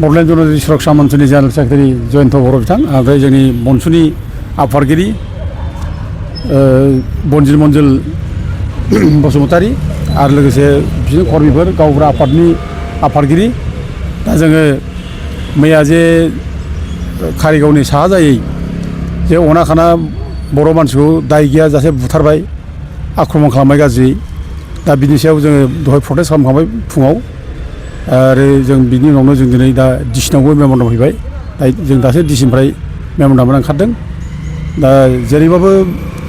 बड'लेण्ड जनजाति सुरक्षा मन्चनि general secretary Jayanta बर' बिथां ओमफ्राय जोंनि मनसुनि आफादगिरि बनजिल मन्जिल बसुमतारी आरो लोगोसे बिदिनो कर्मिफोर गावबुरा आफादनि आफादगिरि दा जोङो मैया जे कारिगावनि साहा जायै जे अना खाना बर' मानसिखौ दाय गैयाजासे बुथारबाय आक्रमन खालामबाय गाज्रि दा बिनि सायाव जोङो दहाय प्रटेस्ट खालामखांबाय फुङाव आरो जों बिनि उनावनो जों दिनै दा डिसिनावबो मेम'रेन्डाम फैबाय जों दासो डिसिनिफ्राय मेम'रेन्डाम ओंखारदों दा जेरैबाबो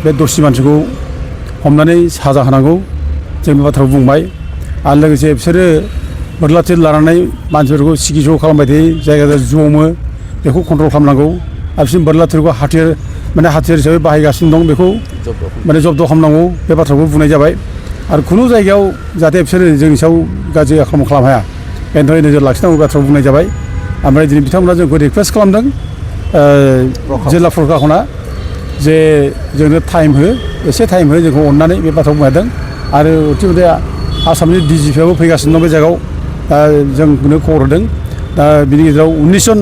बे दरसि मानसिखौ हमनानै साजा होनांगौ जों बे बाथ्राखौ बुंबाय आरो लोगोसे बिसोरो बोरला थिर लानानै मानसिफोरखौ सिगि ज' खालामबाय थायो जायगा जमो बेखौ कन्ट्रल खालामनांगौ आरो बिसोर बोरला थिरखौ हाथियार हिसाबै बाहायगासिनो दं बेखौ माने जब्द खालामनांगौ बे बाथ्राखौ बुंनाय जाबाय आरो खुनु जायगायाव जाहाथे बिसोरो जोंनि सायाव गाज्रि आक्रमन खालामनो हाया बेनि थाखाय नोजोर लाखिनांगौ बाथ्राखौ बुंनाय जाबाय ओमफ्राय दिनै बिथांमोना जोंखौ रिकुवेस्ट खालामदों जिल्ला प्रशासना जे जोंनो टाइम हो एसे टाइम हो जोंखौ अननानै बे बाथ्राखौ बुंदों आरो अथिमते आसामनि DGPआबो फैगासिनो दं बे जायगायाव दा जोंनो खबर होदों दा बिनि गेजेराव 19 जन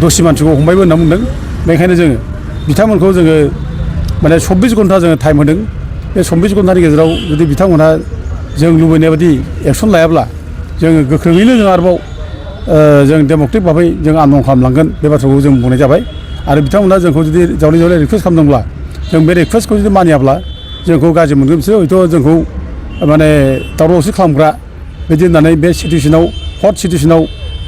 दरसि मानसिखौ हमबायबो होनना बुंदों बेनिखायनो जोङो बिथांमोनखौ जोङो माने 24 घन्टा जोङो टाइम होदों बे 24 घन्टानि गेजेराव जुदि बिथांमोनहा जों लुबैनाय बायदि एक्सन लायाब्ला जोङो गोख्रोङैनो जों आरोबाव जों डेम'क्रेटिक भाबै जों आन्दलन खालामलांगोन बे बाथ्राखौ जों बुंनाय जाबाय आरो बिथांमोना जोंखौ जुदि जावले रिकुवेस्ट खालामदोंब्ला जों बे रिकुवेस्टखौ जुदि मानियाब्ला जोंखौ गाज्रि मोनगोन बिसोर हयथ' जोंखौ माने दावराव दावसि खालामग्रा बिदि होननानै बे सिटुवेसनाव हट सिटुवेसनाव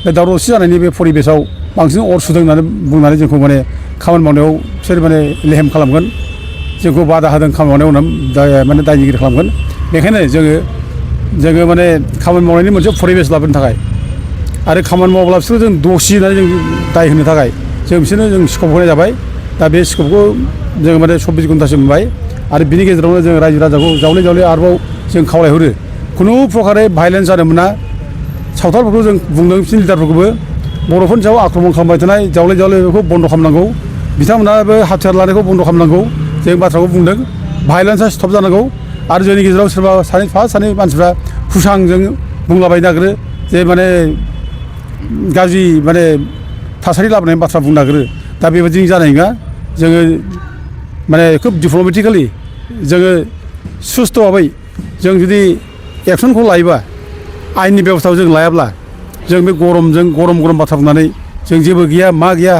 बे दावराव दावसि जानायनि बे परिबेसाव बांसिन अर सुदों होननानै बुंनानै जोंखौ माने खामानि मावनायाव बिसोर माने लेहेम खालामगोन जोंखौ बादा होदों खामानि मावनायाव माने दायनिगिरि खालामगोन बेखायनो जोङो माने खामानि मावनायनि मोनसे परिबेस लाबोनो थाखाय आरो खामानि मावाब्ला बिसोर जों दसि होननानै जों दाय होनो थाखाय जों बिसोरनो जों स्कप होनाय जाबाय दा बे स्कपखौ जों माने 24 घन्टासो मोनबाय आरो बिनि गेजेरावनो जों रायजो राजाखौ जावले आरोबाव जों खावलायहरो खुनु प्रकारे भायलेन्स जानो मोना सावथालफोरखौ जों बुंदों बिसोरनि लिडारफोरखौबो बर'फोरनि सायाव आक्रमन खालामबाय थानाय जावले बेखौ बन्द' खालामनांगौ बिथांमोनाबो हाथियार लानायखौ बन्द' खालामनांगौ जों बाथ्राखौ बुंदों भायलेन्सआ स्टप जानांगौ आरो जोंनि गेजेराव सोरबा सानै मानसिफ्रा हुसांजों बुंलाबायनो नागिरो जे माने गाज्रि माने थासारि लाबोनायनि बाथ्रा बुंनो नागिरो दा बेबायदि जानाय नङा जोङो माने खोब डिप्ल'मेटिकेलि जोङो सुस्थ' भाबै जों जुदि एक्सनखौ लायोबा आयेननि बेब'स्थाखौ जों लायाब्ला जों बे गरम बाथ्रा बुंनानै जों जेबो गैया मा गैया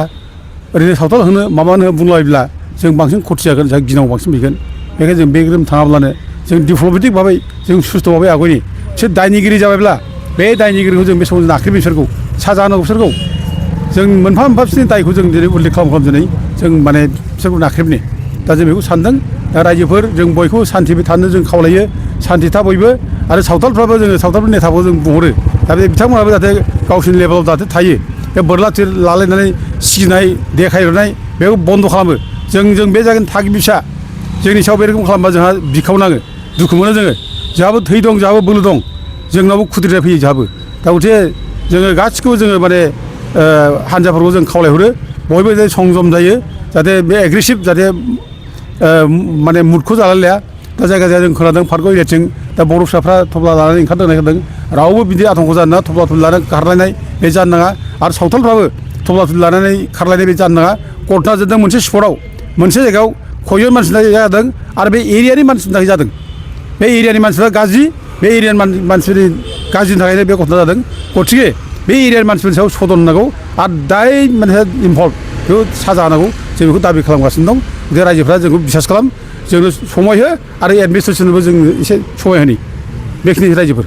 ओरैनो सावथाल होनो माबानो बुंलायोब्ला जों बांसिन खथि जागोन जों गिनांगौ बांसिन फैगोन बेखायनो जों बे ग्रोम थाङाब्लानो जों डिप्ल'मेटिक भाबै जों सुस्थ' भाबै आगयनि बिसोर दायनिगिरि जाबायब्ला बे दायनिगिरिखौ जों बे समाव नाख्रेबि बिसोरखौ साजा होनांगौ बिसोरखौ जों मोनफा बिसोरनि दायखौ जों दिनै उल्लेख खालाम दिनै जों माने बिसोरखौ नाख्रेबनि दा जों बेखौ सानदों दा रायजोफोर जों बयखौबो सान्थि थानो जों खावलायो सान्थि था बयबो आरो सावथालफोर नेताखौ जों बुंहरो दा बे बिथांमोनाबो जाहाथे गावसोरनि लेभेलाव जाहाथे थायो बे बोरला थिर लालायनानै सिगिनाय देखायहरनाय बेखौ बन्द' खालामो जों बे जायगानि थागिबि फिसा जोंनि सायाव बे रोखोम खालामबा जोंहा बिखावनाङो दुखु मोनो जोंहाबो थै दं जोंहाबो बोलो दं जोंनावबो खुद्रिनाय फैयो जोंहाबो दा गथे जोङो गासिखौबो जोङो माने हान्जाफोरखौ जों खावलायहरो बयबो जाहाथे संजम जायो जाहाथे बे एग्रेसिभ जाहाथे माने मुदखौ जालायलाया दा जायगा जों खोनादों पार्क एरियाथिं दा बर' फिसाफ्रा थफ्ला लानानै ओंखारदों रावबो बिदि आतंक जानो नाङा थफ्ला लानानै खारलायनाय बे जानो नाङा आरो सावथालफ्राबो थफ्ला लानानै खारलायनाय बे जानो नाङा घटना जादों मोनसे स्पटआव मोनसे जायगायाव खयजन मानसिनि थाखाय जादों आरो बे एरियानि मानसिनि थाखाय जादों बे एरियानि मानसिफ्रा गाज्रि बे एरियानि मानसिफोरनि गाज्रिनि थाखायनो बे घटना जादों गथिखे बे एरियानि मानसिफोरनि सायाव सदन होनांगौ आरो दाय मानसिया इनभल्भ बेखौ साजा होनांगौ जों बेखौ दाबि खालामगासिनो दं बे रायजोफ्रा जोंखौ बिसास खालाम जोंनो समाय हो आरो एडमिनिस्ट्रेसननोबो जों एसे समाय होनि बेखिनि रायजोफोर